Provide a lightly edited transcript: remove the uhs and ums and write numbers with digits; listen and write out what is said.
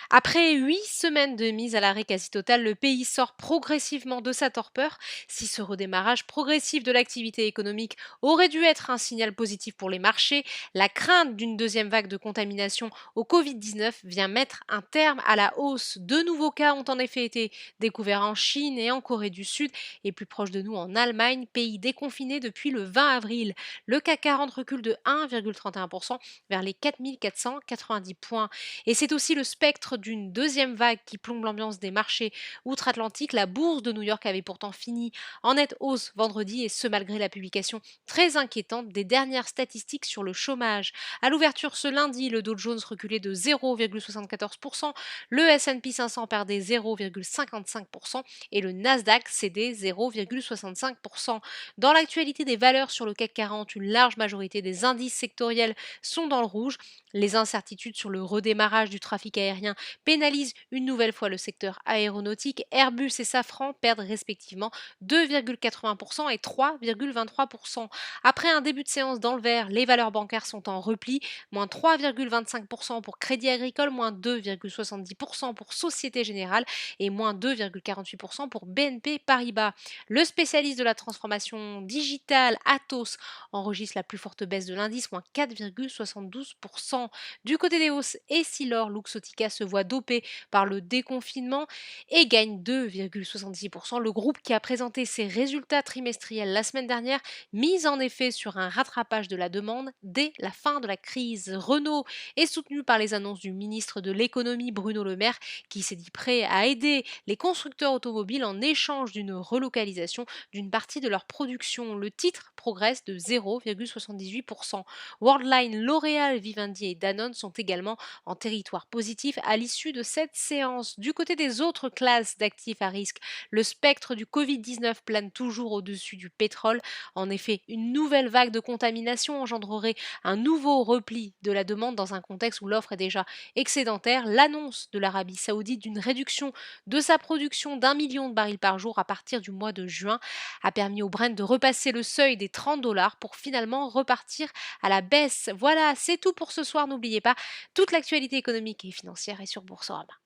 Après 8 semaines de mise à l'arrêt quasi totale, le pays sort progressivement de sa torpeur. Si ce redémarrage progressif de l'activité économique aurait dû être un signal positif pour les marchés, la crainte d'une deuxième vague de contamination au Covid-19 vient mettre un terme à la hausse. De nouveaux cas ont en effet été découverts en Chine et en Corée du Sud et plus proche de nous en Allemagne, pays déconfiné depuis le 20 avril. Le CAC 40 recule de 1,31% vers les 4490 points. Et c'est aussi le spectre d'une deuxième vague qui plombe l'ambiance des marchés outre-Atlantique. La bourse de New York avait pourtant fini en nette hausse vendredi, et ce malgré la publication très inquiétante des dernières statistiques sur le chômage. À l'ouverture ce lundi, le Dow Jones reculait de 0,74%, le S&P 500 perdait 0,55% et le Nasdaq cédait 0,65%. Dans l'actualité des valeurs sur le CAC 40, une large majorité des indices sectoriels sont dans le rouge. Les incertitudes sur le redémarrage du trafic aérien pénalisent une nouvelle fois le secteur aéronautique. Airbus et Safran perdent respectivement 2,80% et 3,23%. Après un début de séance dans le vert, les valeurs bancaires sont en repli, moins 3,25% pour Crédit Agricole, moins 2,70% pour Société Générale et moins 2,48% pour BNP Paribas. Le spécialiste de la transformation digitale Atos enregistre la plus forte baisse de l'indice, moins 4,72%. Du côté des hausses, Essilor Luxottica se voit dopé par le déconfinement et gagne 2,66%. Le groupe qui a présenté ses résultats trimestriels la semaine dernière mise en effet sur un rattrapage de la demande dès la fin de la crise. Renault est soutenu par les annonces du ministre de l'économie Bruno Le Maire qui s'est dit prêt à aider les constructeurs automobiles en échange d'une relocalisation d'une partie de leur production. Le titre progresse de 0,78%. Worldline, L'Oréal, Vivendi et Danone sont également en territoire positif à l'issue de cette séance. Du côté des autres classes d'actifs à risque, le spectre du Covid-19 plane toujours au-dessus du pétrole. En effet, une nouvelle vague de contamination engendrerait un nouveau repli de la demande dans un contexte où l'offre est déjà excédentaire. L'annonce de l'Arabie saoudite d'une réduction de sa production d'1 million de barils par jour à partir du mois de juin a permis au Brent de repasser le seuil des 30 $ pour finalement repartir à la baisse. Voilà, c'est tout pour ce soir. N'oubliez pas, toute l'actualité économique et financière est sur Boursorama.